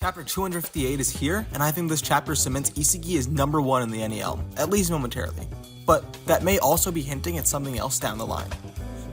Chapter 258 is here, and I think this chapter cements Isagi as number 1 in the NEL, at least momentarily. But that may also be hinting at something else down the line.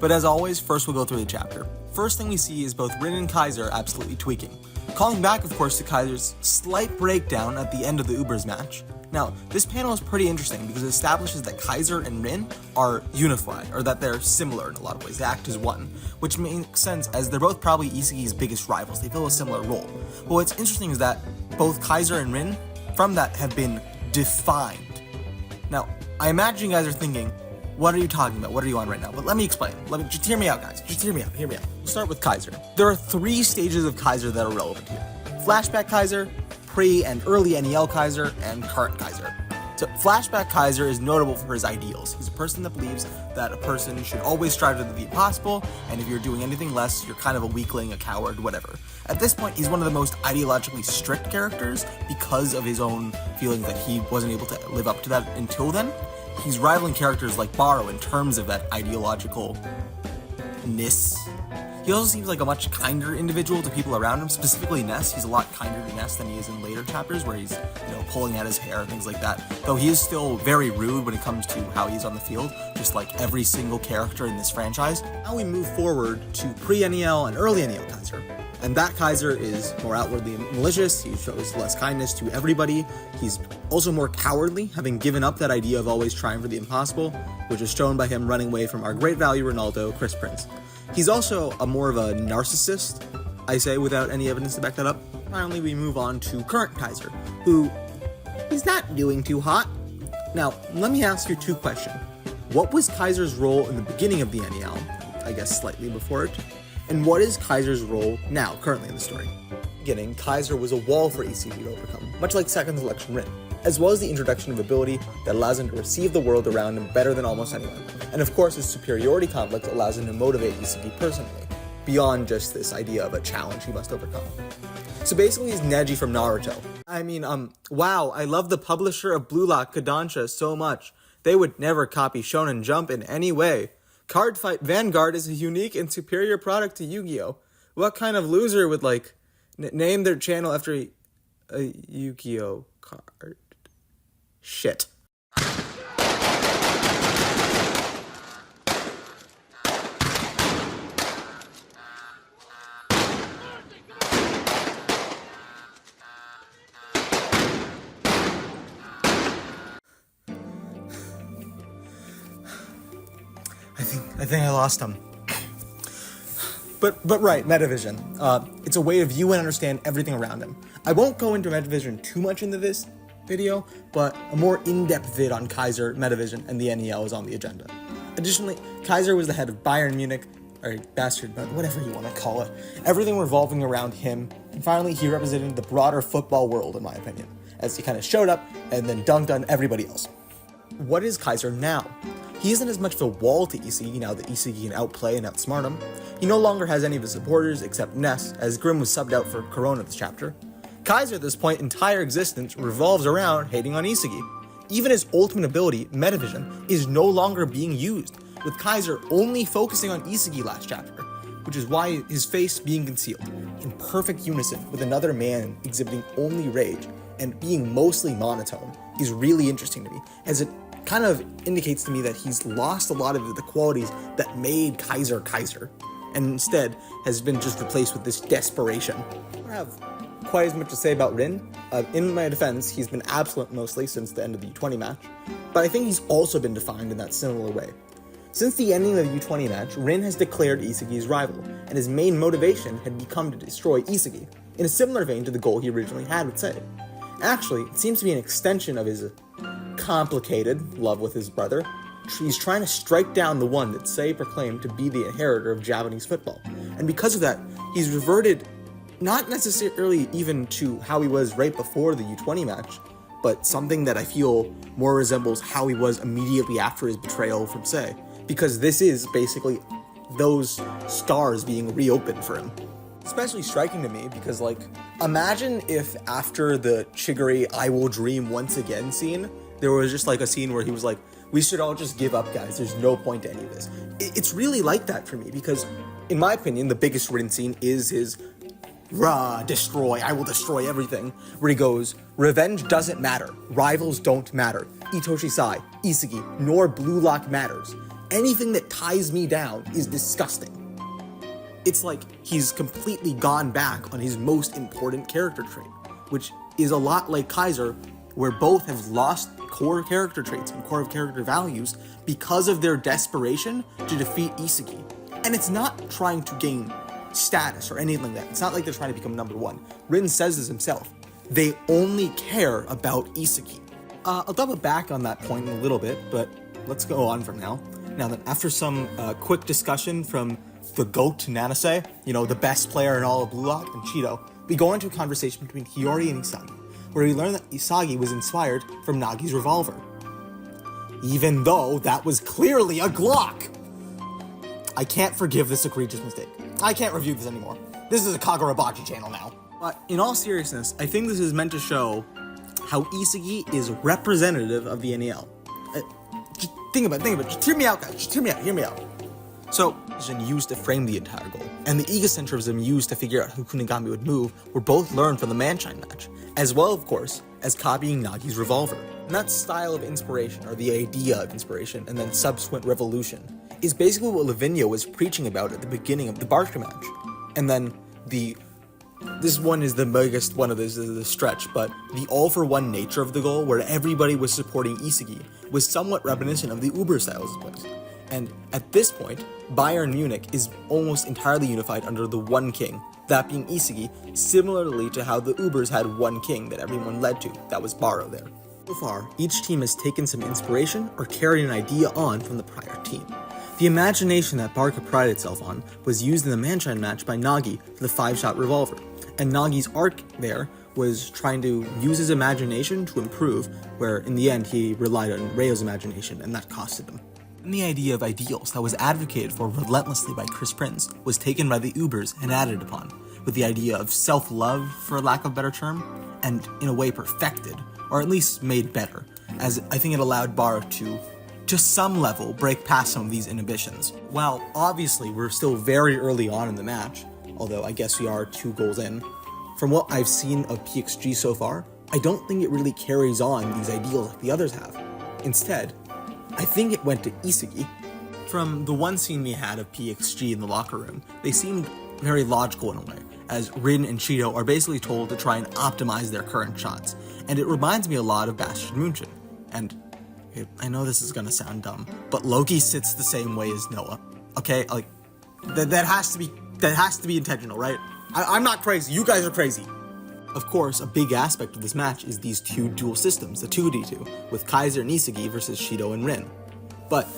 But as always, first we'll go through the chapter. First thing we see is both Rin and Kaiser absolutely tweaking. Calling back, of course, to Kaiser's slight breakdown at the end of the Ubers match. Now, this panel is pretty interesting because it establishes that Kaiser and Rin are unified, or that they're similar in a lot of ways. They act as one, which makes sense as they're both probably Isagi's biggest rivals. They fill a similar role. But what's interesting is that both Kaiser and Rin, from that, have been defined. Now, I imagine you guys are thinking, what are you talking about? What are you on right now? But let me explain. Just hear me out, guys. Just hear me out. We'll start with Kaiser. There are 3 stages of Kaiser that are relevant here. Flashback Kaiser, pre and early NEL Kaiser, and current Kaiser. So Flashback Kaiser is notable for his ideals. He's a person that believes that a person should always strive to do the impossible, and if you're doing anything less, you're kind of a weakling, a coward, whatever. At this point, he's one of the most ideologically strict characters because of his own feeling that he wasn't able to live up to that until then. He's rivaling characters like Baro in terms of that ideologicalness. He also seems like a much kinder individual to people around him, specifically Ness. He's a lot kinder to Ness than he is in later chapters where he's, pulling at his hair and things like that. Though he is still very rude when it comes to how he's on the field, just like every single character in this franchise. Now we move forward to pre-NEL and early NEL Kaiser. And that Kaiser is more outwardly malicious, he shows less kindness to everybody, he's also more cowardly, having given up that idea of always trying for the impossible, which is shown by him running away from our great value Ronaldo, Chris Prince. He's also more of a narcissist, I say without any evidence to back that up. Finally, we move on to current Kaiser, who is not doing too hot. Now, let me ask you 2 questions. What was Kaiser's role in the beginning of the NEL, I guess slightly before it? And what is Kaiser's role now, currently in the story? Beginning, Kaiser was a wall for Isagi to overcome, much like second selection Rin, as well as the introduction of ability that allows him to receive the world around him better than almost anyone. And of course, his superiority complex allows him to motivate Isagi personally, beyond just this idea of a challenge he must overcome. So basically, he's Neji from Naruto. Wow, I love the publisher of Blue Lock, Kodansha, so much. They would never copy Shonen Jump in any way. Card Fight Vanguard is a unique and superior product to Yu-Gi-Oh! What kind of loser would, name their channel after a Yu-Gi-Oh! Card? Shit. I think I lost him. But right, Metavision. It's a way to view and understand everything around him. I won't go into Metavision too much into this video, but a more in-depth vid on Kaiser, Metavision, and the NEL is on the agenda. Additionally, Kaiser was the head of Bayern Munich, or bastard, but whatever you want to call it. Everything revolving around him. And finally, he represented the broader football world, in my opinion, as he kind of showed up and then dunked on everybody else. What is Kaiser now? He isn't as much of a wall to Isagi now that Isagi can outplay and outsmart him. He no longer has any of his supporters except Ness, as Grimm was subbed out for Corona this chapter. Kaiser at this point entire existence revolves around hating on Isagi. Even his ultimate ability, Metavision, is no longer being used, with Kaiser only focusing on Isagi last chapter, which is why his face being concealed, in perfect unison with another man exhibiting only rage and being mostly monotone, is really interesting to me, as it kind of indicates to me that he's lost a lot of the qualities that made Kaiser Kaiser, and instead has been just replaced with this desperation. I don't have quite as much to say about Rin. In my defense, he's been absent mostly since the end of the U20 match, but I think he's also been defined in that similar way. Since the ending of the U20 match, Rin has declared Isagi his rival, and his main motivation had become to destroy Isagi, in a similar vein to the goal he originally had with Sei. Actually, it seems to be an extension of his complicated love with his brother. He's trying to strike down the one that Sei proclaimed to be the inheritor of Japanese football. And because of that, he's reverted not necessarily even to how he was right before the U20 match, but something that I feel more resembles how he was immediately after his betrayal from Sei. Because this is basically those scars being reopened for him. Especially striking to me because, imagine if after the Chigiri I will dream once again scene, there was just a scene where he was like, we should all just give up, guys, there's no point to any of this. It's really like that for me because, in my opinion, the biggest Rin scene is his destroy, I will destroy everything, where he goes, revenge doesn't matter, rivals don't matter, Itoshi Sai, Isagi, nor Blue Lock matters. Anything that ties me down is disgusting. It's like he's completely gone back on his most important character trait, which is a lot like Kaiser, where both have lost core character traits and core character values because of their desperation to defeat Isagi. And it's not trying to gain status or anything like that. It's not like they're trying to become number one. Rin says this himself. They only care about Isagi. I'll double back on that point in a little bit, but let's go on from now. Now then, after some quick discussion from the GOAT Nanase, the best player in all of Blue Lock, and Cheeto, we go into a conversation between Hiyori and Isagi, where we learn that Isagi was inspired from Nagi's revolver. Even though that was clearly a Glock! I can't forgive this egregious mistake. I can't review this anymore. This is a Kagurabachi channel now. But in all seriousness, I think this is meant to show how Isagi is representative of the NEL. Just think about it. Just hear me out, guys. Just hear me out. So, vision used to frame the entire goal, and the egocentrism used to figure out who Kunigami would move were both learned from the Munchen match, as well, of course, as copying Nagi's revolver. And that style of inspiration, or the idea of inspiration, and then subsequent revolution, is basically what Lavinia was preaching about at the beginning of the Barca match. And then this one is the biggest one of this is the stretch, but the all-for-one nature of the goal, where everybody was supporting Isagi, was somewhat reminiscent of the Uber styles of place. And at this point, Bayern Munich is almost entirely unified under the one king, that being Isagi, similarly to how the Ubers had one king that everyone led to, that was Baro there. So far, each team has taken some inspiration or carried an idea on from the prior team. The imagination that Barca prided itself on was used in the Munchen match by Nagi for the 5-shot revolver, and Nagi's arc there was trying to use his imagination to improve, where in the end he relied on Reo's imagination, and that costed him. And the idea of ideals that was advocated for relentlessly by Chris Prince was taken by the Ubers and added upon, with the idea of self-love, for lack of a better term, and in a way perfected, or at least made better, as I think it allowed Baro to some level, break past some of these inhibitions. While obviously we're still very early on in the match, although I guess we are 2 goals in, from what I've seen of PXG so far, I don't think it really carries on these ideals like the others have. Instead, I think it went to Isagi. From the one scene we had of PXG in the locker room, they seemed very logical in a way, as Rin and Cheeto are basically told to try and optimize their current shots, and it reminds me a lot of Bastard Munchen. And I know this is gonna sound dumb, but Loki sits the same way as Noah. Okay, like that has to be intentional, right? I'm not crazy. You guys are crazy. Of course, a big aspect of this match is these 2 dual systems, the 2D2, with Kaiser and Isagi versus Shido and Rin. But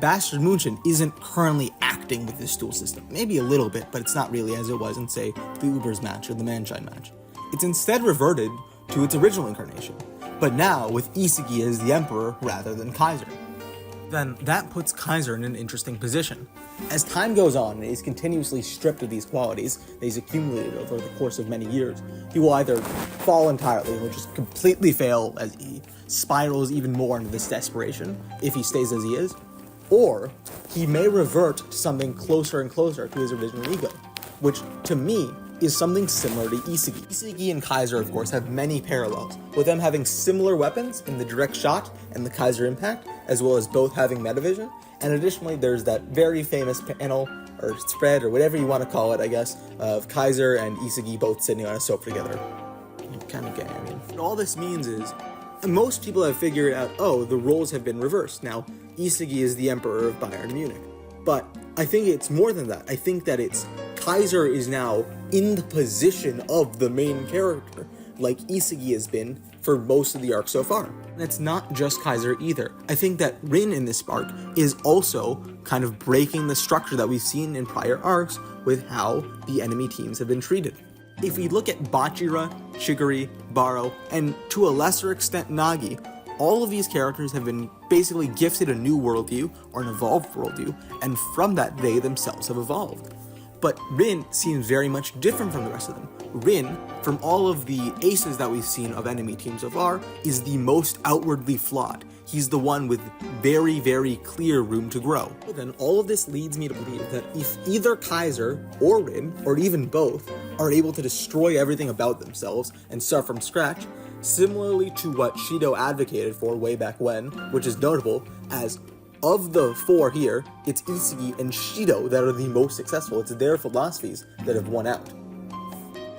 Bastard Munchen isn't currently acting with this dual system. Maybe a little bit, but it's not really as it was in, say, the Ubers match or the Munchen match. It's instead reverted to its original incarnation, but now with Isagi as the Emperor rather than Kaiser. Then that puts Kaiser in an interesting position. As time goes on and he's continuously stripped of these qualities that he's accumulated over the course of many years, he will either fall entirely or just completely fail as he spirals even more into this desperation, if he stays as he is, or he may revert to something closer and closer to his original ego, which, to me, is something similar to Isagi. Isagi and Kaiser, of course, have many parallels, with them having similar weapons in the direct shot and the Kaiser impact, as well as both having metavision, and additionally there's that very famous panel, or spread, or whatever you want to call it, I guess, of Kaiser and Isagi both sitting on a sofa together. Kind of gay, I mean. What all this means is, most people have figured out, oh, the roles have been reversed. Now, Isagi is the Emperor of Bayern Munich. But I think it's more than that. I think that Kaiser is now in the position of the main character, like Isagi has been for most of the arc so far. And it's not just Kaiser either. I think that Rin in this arc is also kind of breaking the structure that we've seen in prior arcs with how the enemy teams have been treated. If we look at Bachira, Shiguri, Baro, and to a lesser extent Nagi, all of these characters have been basically gifted a new worldview, or an evolved worldview, and from that they themselves have evolved. But Rin seems very much different from the rest of them. Rin, from all of the aces that we've seen of enemy teams so far, is the most outwardly flawed. He's the one with very, very clear room to grow. But then all of this leads me to believe that if either Kaiser or Rin, or even both, are able to destroy everything about themselves and start from scratch, similarly to what Shido advocated for way back when, which is notable, as of the four here, it's Isagi and Shido that are the most successful. It's their philosophies that have won out.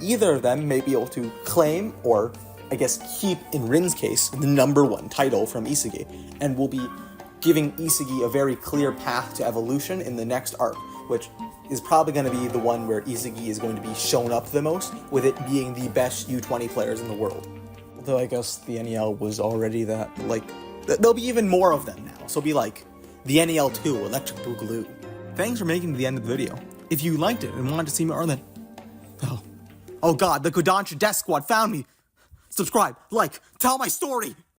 Either of them may be able to claim, or I guess keep, in Rin's case, the #1 title from Isagi, and will be giving Isagi a very clear path to evolution in the next arc, which is probably going to be the one where Isagi is going to be shown up the most, with it being the best U20 players in the world. Although I guess the NEL was already that, like, there'll be even more of them now, so it'll be like the NEL 2, Electric Boogaloo. Thanks for making it to the end of the video. If you liked it and wanted to see more, then... Oh god, the Kodansha Death Squad found me! Subscribe, like, tell my story!